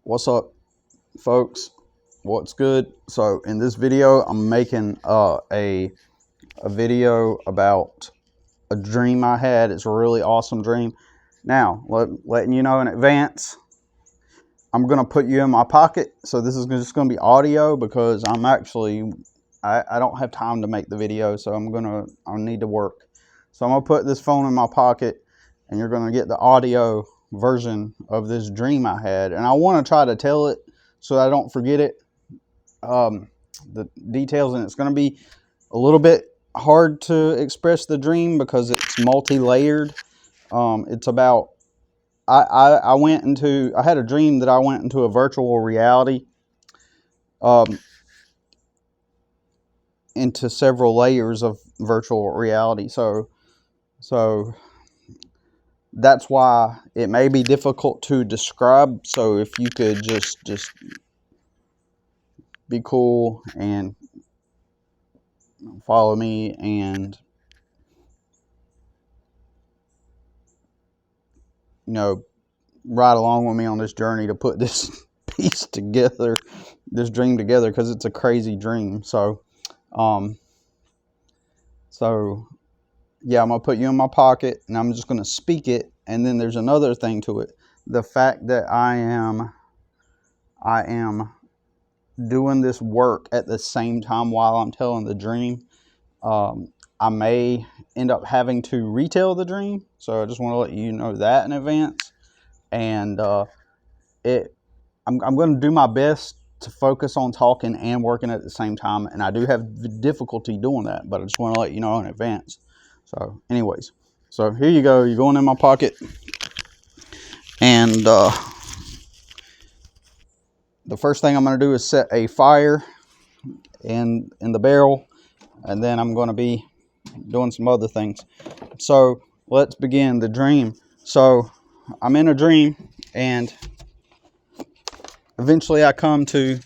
What's up, folks? What's good? So in this video, I'm making a video about a dream I had. It's a really awesome dream. Now, letting you know in advance, I'm gonna put you in my pocket. So this is just gonna be audio because I don't have time to make the video. So I need to work. So I'm gonna put this phone in my pocket, and you're gonna get the audio version of this dream I had, and I want to try to tell it so that I don't forget it, the details, and it's going to be a little bit hard to express the dream because it's multi-layered. It's about I had a dream that I went into a virtual reality, into several layers of virtual reality. So that's why it may be difficult to describe. So if you could just be cool and follow me and, ride along with me on this journey to put this piece together, this dream together, because it's a crazy dream. So yeah, I'm gonna put you in my pocket and I'm just gonna speak it. And then there's another thing to it. The fact that I am doing this work at the same time while I'm telling the dream. I may end up having to retell the dream. So I just want to let you know that in advance. And I'm going to do my best to focus on talking and working at the same time. And I do have difficulty doing that, but I just want to let you know in advance. So anyways, so here you go. You're going in my pocket. And the first thing I'm going to do is set a fire in the barrel. And then I'm going to be doing some other things. So let's begin the dream. So I'm in a dream, and eventually I come to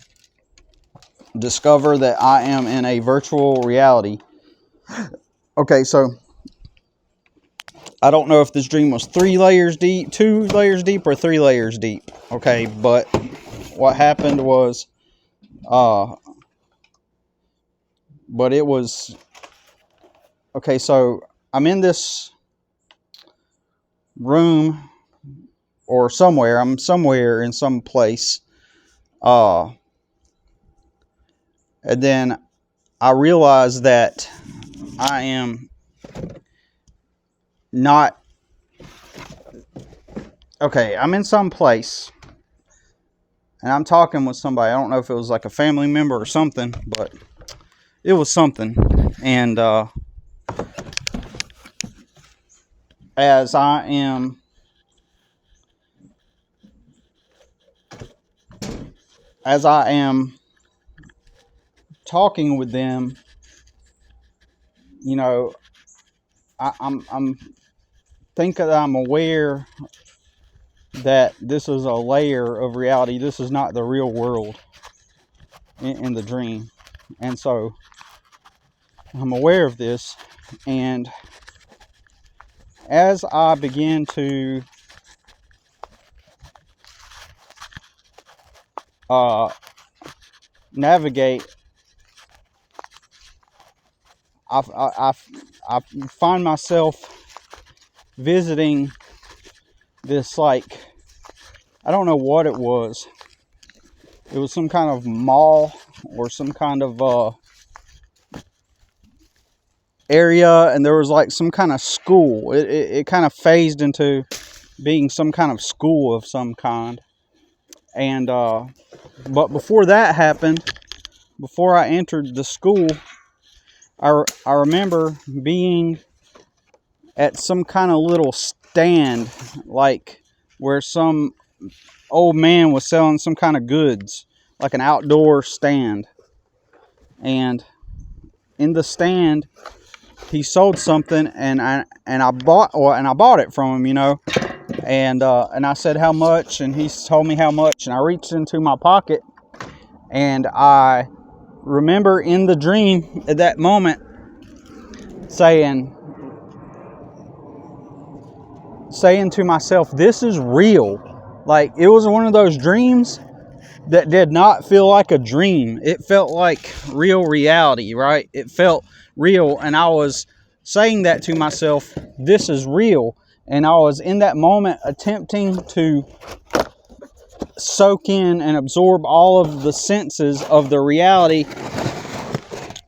discover that I am in a virtual reality. Okay, so I don't know if this dream was 3 layers deep, 2 layers deep, or 3 layers deep. Okay, but what happened was, but it was, okay, so I'm in this room or somewhere. I'm somewhere in some place. And then I realize that I am not, okay, I'm in some place and I'm talking with somebody. I don't know if it was like a family member or something, but it was something. And as I am talking with them, I'm thinking that I'm aware that this is a layer of reality. This is not the real world in the dream. And so I'm aware of this. And as I begin to navigate, I find myself visiting this, like, I don't know what it was. It was some kind of mall or some kind of area, and there was like some kind of school. It kind of phased into being some kind of school of some kind. And but before that happened, before I entered the school, I remember being at some kind of little stand, like where some old man was selling some kind of goods, like an outdoor stand. And in the stand, he sold something, and I bought it from him, and I said how much, and he told me how much, and I reached into my pocket, and I remember in the dream at that moment saying to myself, this is real. Like, it was one of those dreams that did not feel like a dream. It felt like real reality, right? It felt real, and I was saying that to myself, this is real. And I was in that moment attempting to soak in and absorb all of the senses of the reality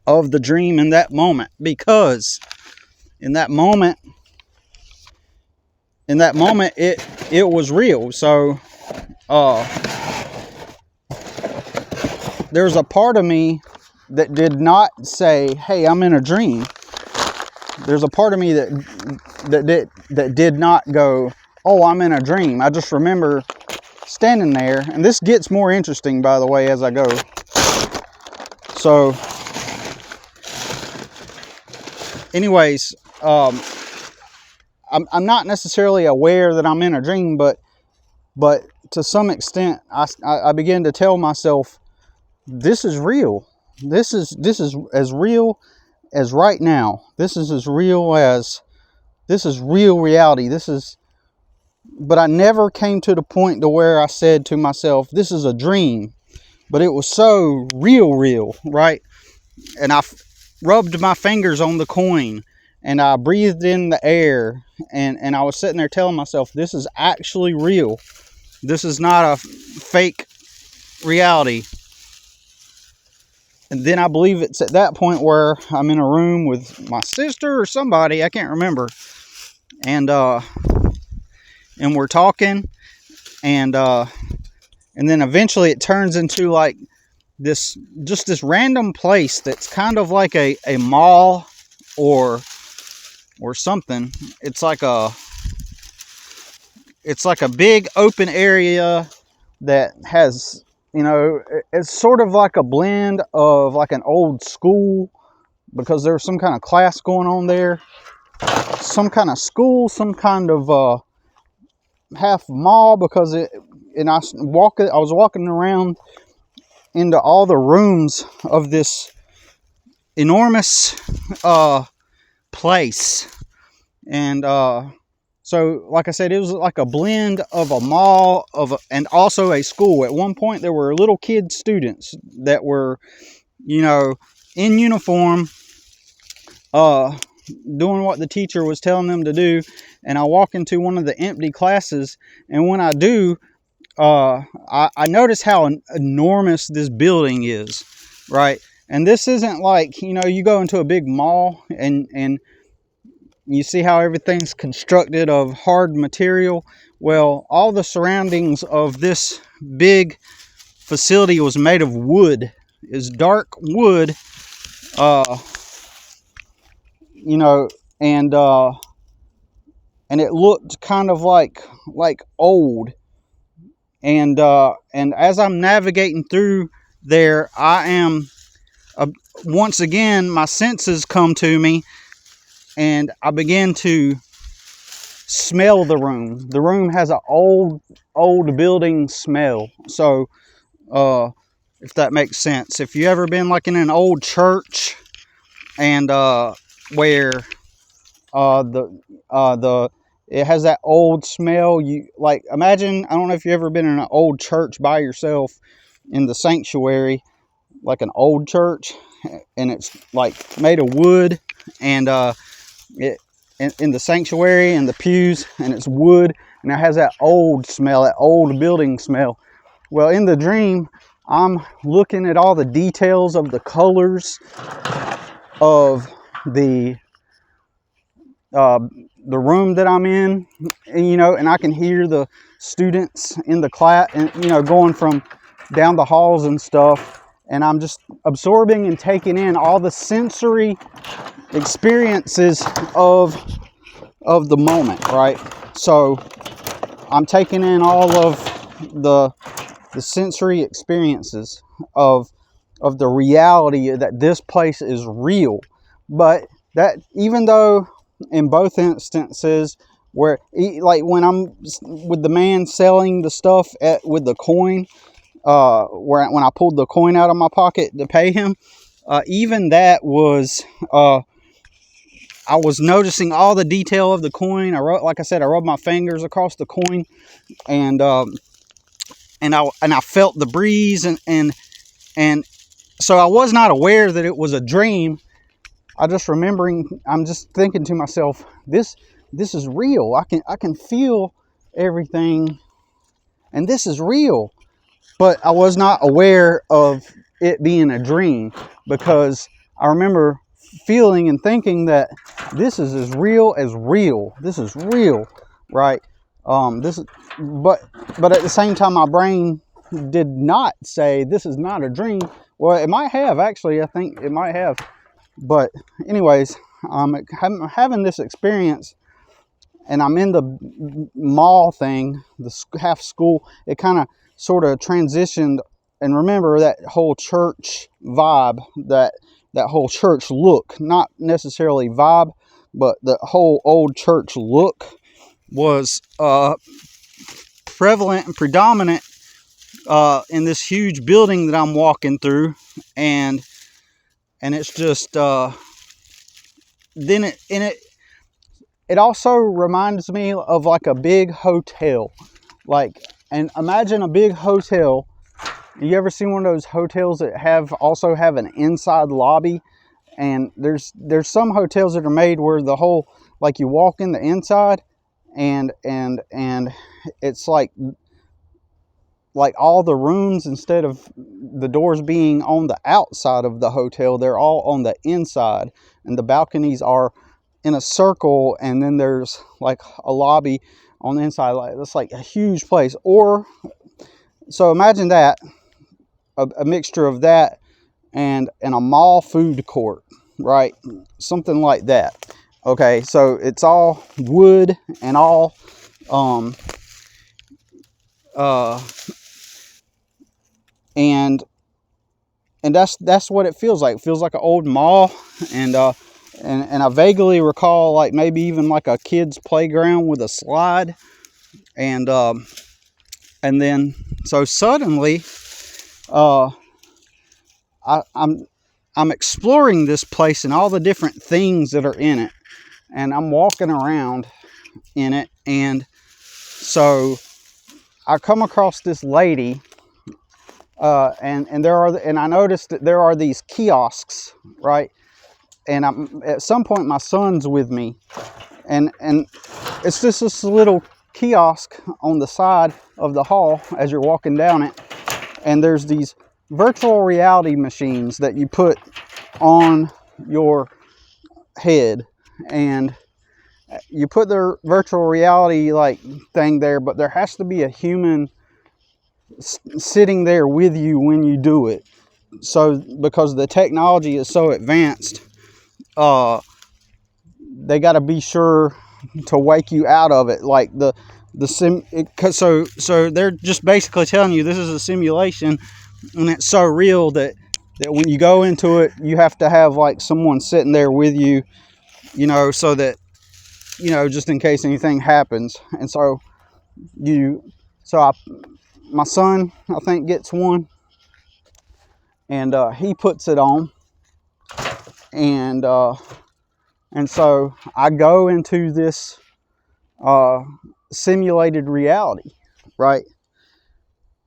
of the dream in that moment, because in that moment it was real. So there's a part of me that did not say, hey, I'm in a dream. There's a part of me that did not go, oh, I'm in a dream. I just remember standing there, and this gets more interesting, by the way, as I go. So anyways, I'm not necessarily aware that I'm in a dream, but to some extent I begin to tell myself, this is real. This is as real as right now. This is as real as, this is real reality. But I never came to the point to where I said to myself, this is a dream. But it was so real, right? And I rubbed my fingers on the coin, and I breathed in the air, and I was sitting there telling myself, this is actually real. This is not a fake reality. And then I believe it's at that point where I'm in a room with my sister or somebody, I can't remember, and we're talking, and then eventually it turns into like this random place that's kind of like a mall or something. It's like a big open area that has, it's sort of like a blend of like an old school, because there's some kind of class going on there, some kind of school, some kind of half mall, because I was walking around into all the rooms of this enormous place, and so like I said, it was like a blend of a mall and also a school. At one point there were little kid students that were, in uniform, doing what the teacher was telling them to do. And I walk into one of the empty classes, and when I do, I notice how enormous this building is, right? And this isn't like, you go into a big mall and you see how everything's constructed of hard material. Well, all the surroundings of this big facility was made of wood. It's dark wood, and it looked kind of like old. And as I'm navigating through there, I am once again, my senses come to me, and I begin to smell the room. The room has an old building smell. So if that makes sense, if you ever been like in an old church, and where it has that old smell, you like imagine, I don't know if you've ever been in an old church by yourself in the sanctuary, like an old church, and it's like made of wood, and it in the sanctuary and the pews, and it's wood, and it has that old smell, that old building smell. Well, in the dream, I'm looking at all the details of the colors of the room that I'm in, and I can hear the students in the class, and going from down the halls and stuff, and I'm just absorbing and taking in all the sensory experiences of the moment, right? So I'm taking in all of the sensory experiences of the reality that this place is real. But that, even though in both instances, where like when I'm with the man selling the stuff with the coin, when I pulled the coin out of my pocket to pay him, even that was, I was noticing all the detail of the coin. Like I said, I rubbed my fingers across the coin, and I felt the breeze, and so I was not aware that it was a dream. I'm just thinking to myself, this is real. I can feel everything, and this is real. But I was not aware of it being a dream, because I remember feeling and thinking that this is as real as real. This is real, right? But at the same time, my brain did not say this is not a dream. Well, it might have, actually. I think it might have. But anyways, I'm having this experience, and I'm in the mall thing, the half school. It kind of sort of transitioned, and remember that whole church vibe, that whole church look, not necessarily vibe, but the whole old church look was prevalent and predominant in this huge building that I'm walking through. And it's just then it also reminds me of like a big hotel. And imagine a big hotel. You ever seen one of those hotels that also have an inside lobby? And there's some hotels that are made where the whole, like, you walk in the inside, and it's like all the rooms, instead of the doors being on the outside of the hotel, they're all on the inside, and the balconies are in a circle, and then there's like a lobby on the inside. It's like a huge place. So imagine that, a mixture of that and a mall food court, right? Something like that. Okay, so it's all wood and all and that's what it feels like. It feels like an old mall, and I vaguely recall, like, maybe even like a kid's playground with a slide, and then so suddenly I'm exploring this place and all the different things that are in it, and I'm walking around in it, and so I come across this lady, and I noticed that there are these kiosks, right? And at some point my son's with me, and it's just this little kiosk on the side of the hall as you're walking down it, and there's these virtual reality machines that you put on your head, and you put the virtual reality like thing there, but there has to be a human sitting there with you when you do it. So because the technology is so advanced, they got to be sure to wake you out of it, like so they're just basically telling you this is a simulation, and it's so real that when you go into it, you have to have like someone sitting there with you, so that, just in case anything happens. And so my son, I think, gets one, and he puts it on, and so I go into this simulated reality, right?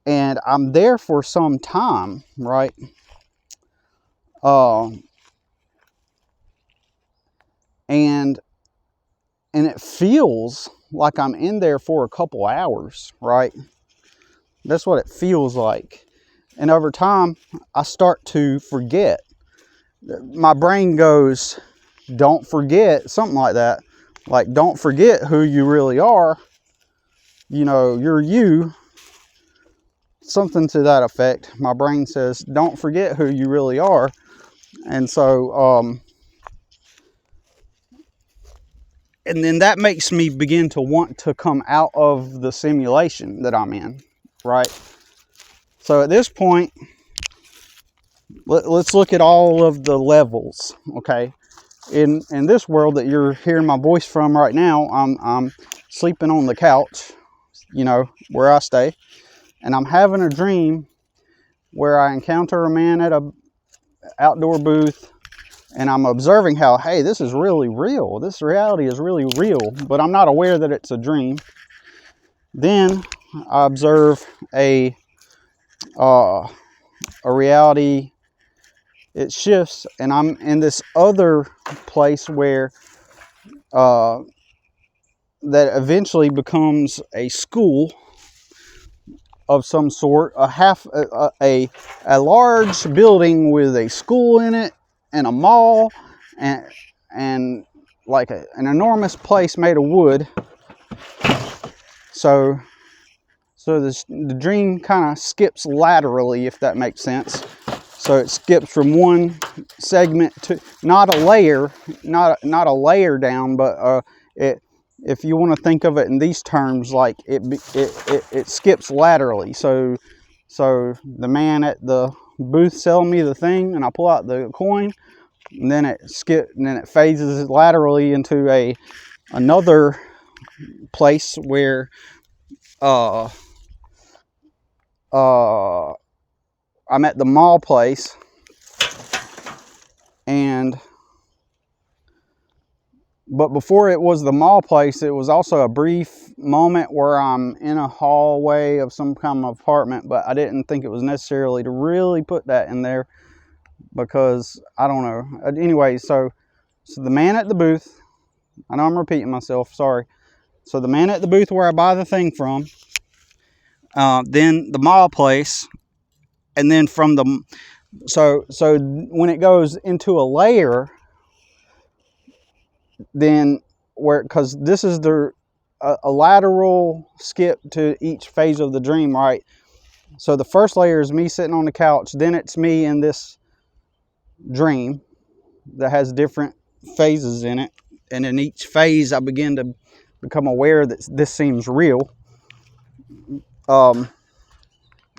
And I'm there for some time, right? And it feels like I'm in there for a couple hours, right? That's what it feels like. And over time, I start to forget. My brain goes, don't forget, something like that. Like, don't forget who you really are. You're you. Something to that effect. My brain says, don't forget who you really are. And so, and then that makes me begin to want to come out of the simulation that I'm in, right? So at this point, let's look at all of the levels, okay? In this world that you're hearing my voice from right now, I'm sleeping on the couch, where I stay, and I'm having a dream where I encounter a man at a outdoor booth, and I'm observing how, hey, this is really real. This reality is really real, but I'm not aware that it's a dream. Then I observe a reality. It shifts, and I'm in this other place where that eventually becomes a school of some sort, a large building with a school in it and a mall and like an enormous place made of wood. So the dream kind of skips laterally, if that makes sense. So it skips from one segment to not a layer down, but if you want to think of it in these terms, like it skips laterally. So the man at the booth selling me the thing, and I pull out the coin, and then it phases laterally into another place where I'm at the mall place, but before it was the mall place, it was also a brief moment where I'm in a hallway of some kind of apartment, but I didn't think it was necessarily to really put that in there because I don't know. Anyway, so the man at the booth, I know I'm repeating myself, sorry. So the man at the booth where I buy the thing from, then the mall place, and then from the, so when it goes into a layer, then because this is a lateral skip to each phase of the dream, right? So the first layer is me sitting on the couch, then it's me in this dream that has different phases in it, and in each phase I begin to become aware that this seems real. And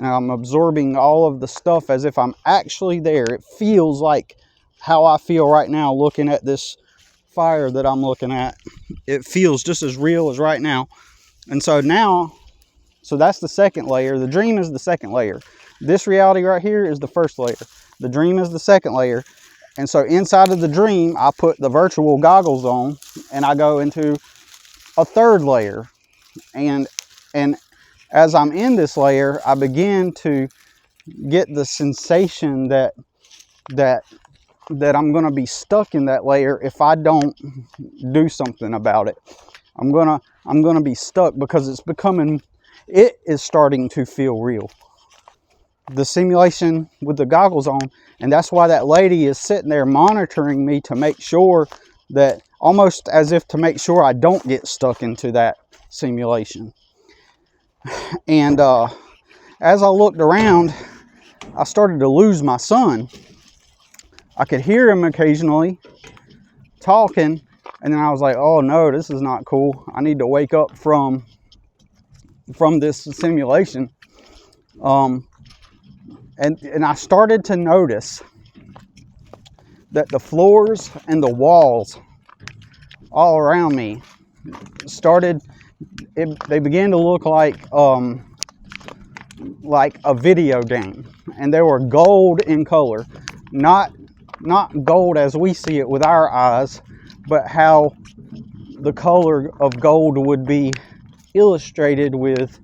I'm absorbing all of the stuff as if I'm actually there. It feels like how I feel right now looking at this fire that I'm looking at. It feels just as real as right now. And so that's the second layer. The dream is the second layer. This reality right here is the first layer. The dream is the second layer. And so inside of the dream, I put the virtual goggles on and I go into a third layer. And as I'm in this layer, I begin to get the sensation that I'm going to be stuck in that layer if I don't do something about it. I'm going to be stuck because it is starting to feel real. The simulation with the goggles on, and that's why that lady is sitting there monitoring me to make sure that, almost as if to make sure I don't get stuck into that simulation. And as I looked around, I started to lose my son. I could hear him occasionally talking, and then I was like, oh no, this is not cool. I need to wake up from this simulation. And I started to notice that the floors and the walls all around me they began to look like a video game, and they were gold in color, not gold as we see it with our eyes, but how the color of gold would be illustrated with,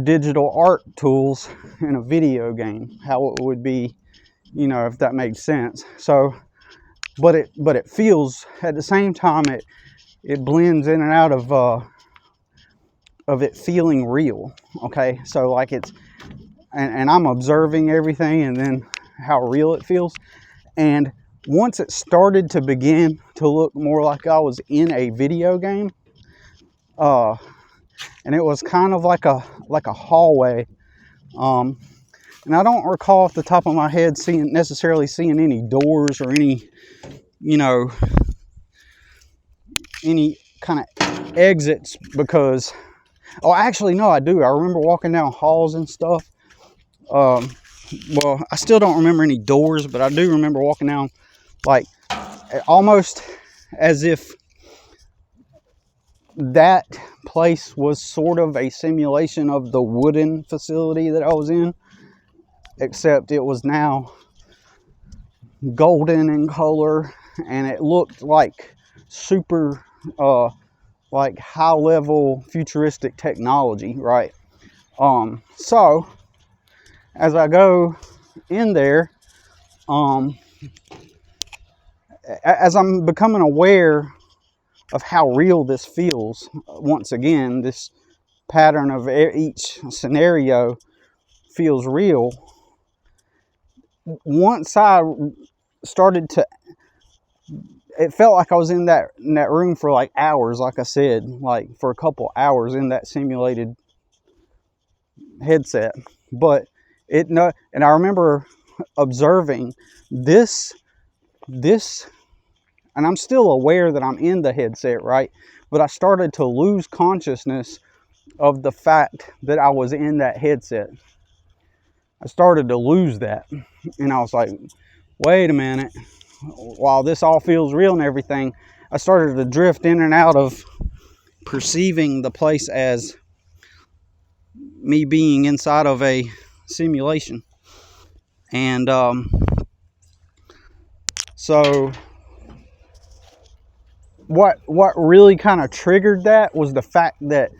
digital art tools in a video game, how it would be, if that makes sense. So, but it feels, at the same time, it blends in and out of it feeling real. Okay, so like and I'm observing everything, and then how real it feels. And once it started to begin to look more like I was in a video game, and it was kind of like a hallway, and I don't recall off the top of my head necessarily seeing any doors or any kind of exits, because actually no, I do. I remember walking down halls and stuff. Well, I still don't remember any doors, but I do remember walking down, like, almost as if that place was sort of a simulation of the wooden facility that I was in, except it was now golden in color, and it looked like super like high level futuristic technology, right? So as I go in there, as I'm becoming aware of how real this feels, once again, this pattern of each scenario feels real. Once I started to, it felt like I was in that room for like hours, like I said, like for a couple hours in that simulated headset. But and I remember observing this, and I'm still aware that I'm in the headset, right? But I started to lose consciousness of the fact that I was in that headset. I started to lose that. And I was like, wait a minute. While this all feels real and everything, I started to drift in and out of perceiving the place as me being inside of a simulation. And so what really kind of triggered that was the fact that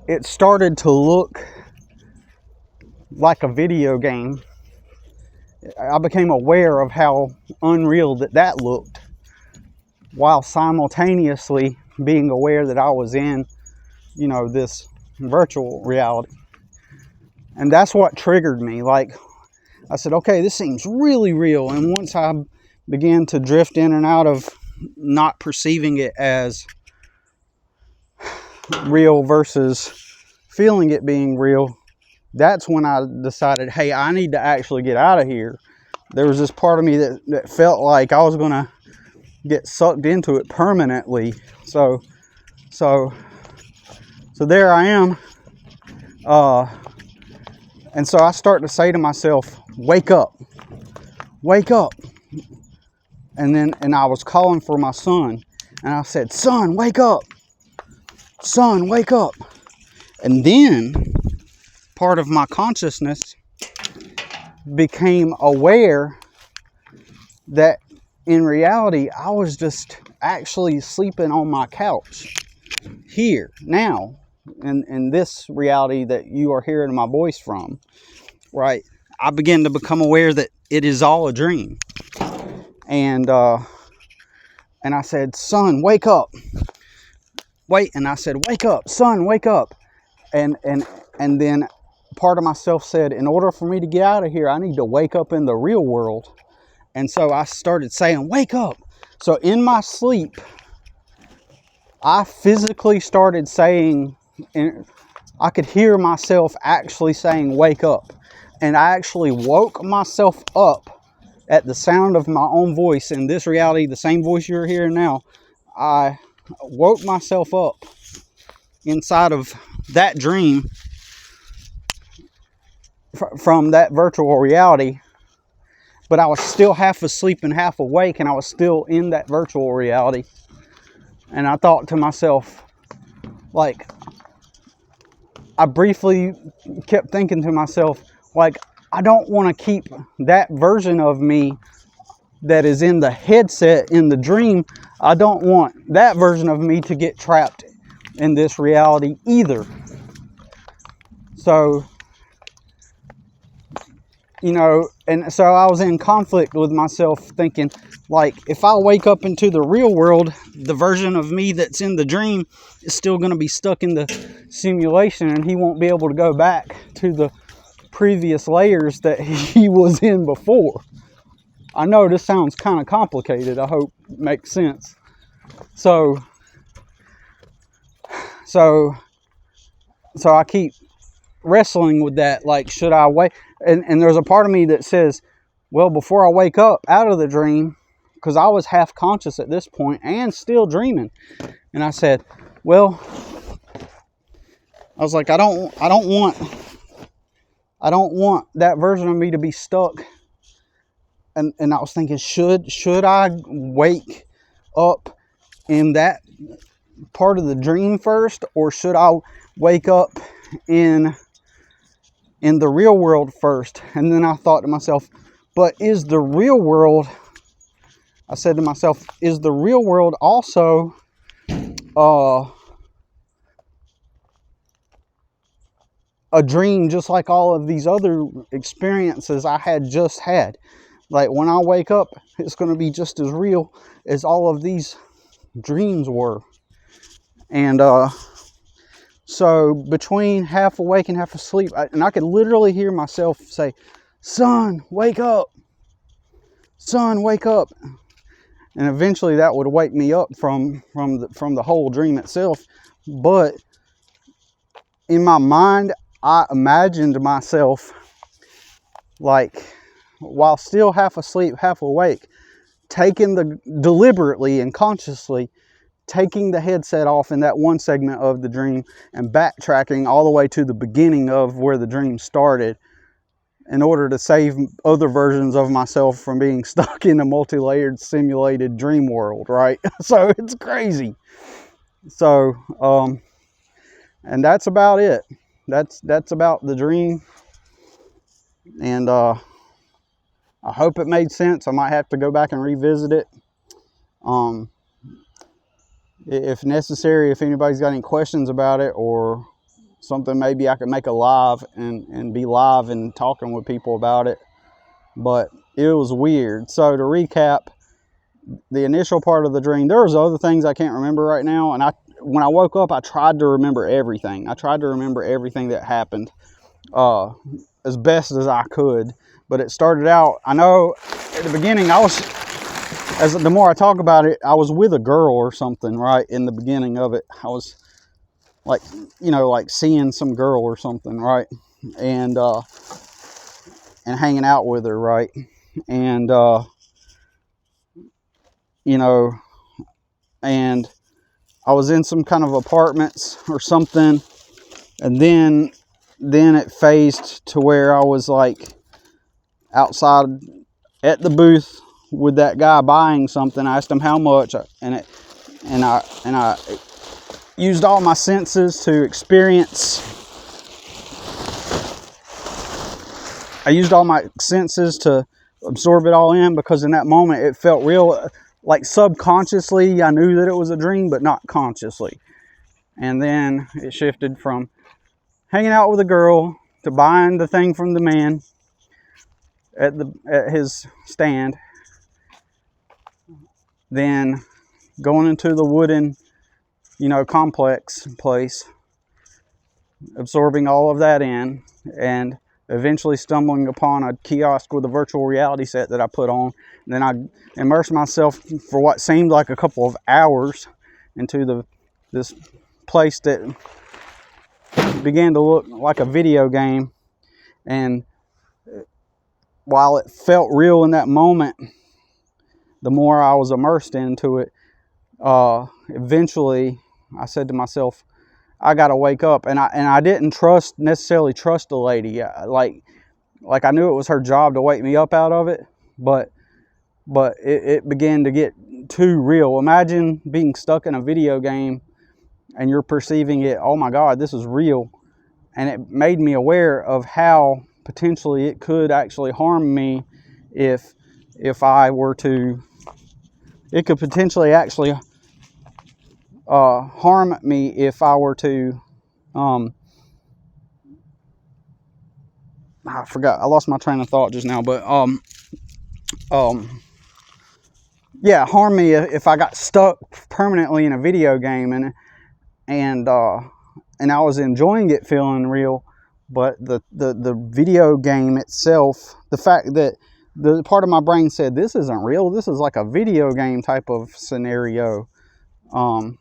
it started to look like a video game. I became aware of how unreal that looked, while simultaneously being aware that I was in, this virtual reality. And that's what triggered me. Like, I said, okay, this seems really real. And once I began to drift in and out of not perceiving it as real versus feeling it being real, that's when I decided, hey, I need to actually get out of here. There was this part of me that felt like I was going to get sucked into it permanently. So there I am. And so I start to say to myself, wake up. And I was calling for my son. And I said, son, wake up. Son, wake up. And then part of my consciousness became aware that in reality, I was just actually sleeping on my couch here, now, in this reality that you are hearing my voice from, right? I began to become aware that it is all a dream. And I said, son, wake up. And I said, wake up, son, wake up. And then part of myself said, in order for me to get out of here, I need to wake up in the real world. And so I started saying, wake up. So in my sleep, I physically started saying, and I could hear myself actually saying, wake up. And I actually woke myself up at the sound of my own voice. In this reality, the same voice you're hearing now, I woke myself up inside of that dream from that virtual reality. But I was still half asleep and half awake, and I was still in that virtual reality. And I thought to myself, like, I briefly kept thinking to myself, like, I don't want to keep that version of me that is in the headset in the dream. I don't want that version of me to get trapped in this reality either. So, and so I was in conflict with myself, thinking, like, if I wake up into the real world, the version of me that's in the dream is still going to be stuck in the simulation, and he won't be able to go back to the previous layers that he was in before. I know this sounds kind of complicated. I hope it makes sense. So I keep wrestling with that. Like, should I wait? And there's a part of me that says, well, before I wake up out of the dream, because I was half conscious at this point and still dreaming. And I said, well, I was like, I don't want that version of me to be stuck. And I was thinking, should I wake up in that part of the dream first, or should I wake up in the real world first? And then I thought to myself, but is the real world, I said to myself, is the real world also a dream just like all of these other experiences I had just had. Like when I wake up, it's going to be just as real as all of these dreams were. And so between half awake and half asleep, and I could literally hear myself say, "Son, wake up. Son, wake up." And eventually that would wake me up from the whole dream itself. But in my mind, I imagined myself, like, while still half asleep, half awake, deliberately and consciously taking the headset off in that one segment of the dream and backtracking all the way to the beginning of where the dream started in order to save other versions of myself from being stuck in a multi-layered simulated dream world, right? So it's crazy. So, and that's about it. That's about the dream. And I hope it made sense. I might have to go back and revisit it. If necessary, if anybody's got any questions about it or something, maybe I could make a live and be live and talking with people about it. But it was weird. So to recap, the initial part of the dream, there was other things I can't remember right now. And when I woke up, I tried to remember everything. I tried to remember everything that happened as best as I could. But it started out, I know at the beginning, the more I talk about it, I was with a girl or something, right? In the beginning of it, I was like, like seeing some girl or something, right? And hanging out with her, right? And, and I was in some kind of apartments or something. And then it phased to where I was like outside at the booth with that guy buying something. I asked him how much, and I used all my senses to experience. I used all my senses to absorb it all in, because in that moment it felt real. Like subconsciously I knew that it was a dream, but not consciously. And then it shifted from hanging out with a girl to buying the thing from the man at his stand, then going into the wooden, complex place, absorbing all of that in, and eventually stumbling upon a kiosk with a virtual reality set that I put on. And then I immersed myself for what seemed like a couple of hours into this place that began to look like a video game. And while it felt real in that moment, the more I was immersed into it, eventually I said to myself, I gotta wake up. And I didn't necessarily trust the lady. Like I knew it was her job to wake me up out of it, but it began to get too real. Imagine being stuck in a video game and you're perceiving it, oh my God, this is real. And it made me aware of how potentially it could actually harm me if I were to. It could potentially actually harm me if I were to. I forgot. I lost my train of thought just now, but yeah, harm me if I got stuck permanently in a video game and I was enjoying it, feeling real, but the video game itself, the fact that the part of my brain said, this isn't real, this is like a video game type of scenario, and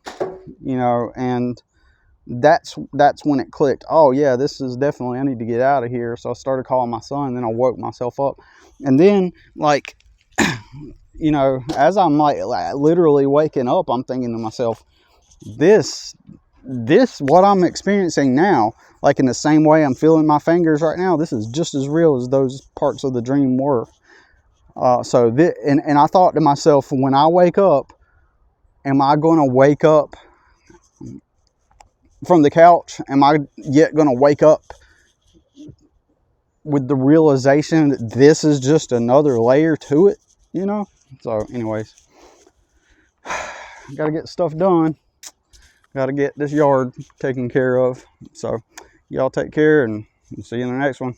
that's when it clicked. Oh yeah, this is definitely, I need to get out of here. So I started calling my son, then I woke myself up. And then like, as I'm like literally waking up, I'm thinking to myself, this what I'm experiencing now, like in the same way I'm feeling my fingers right now, this is just as real as those parts of the dream were. And I thought to myself, when I wake up, am I going to wake up from the couch? Am I yet going to wake up with the realization that this is just another layer to it, So anyways, got to get stuff done. got to get this yard taken care of. So y'all take care, and see you in the next one.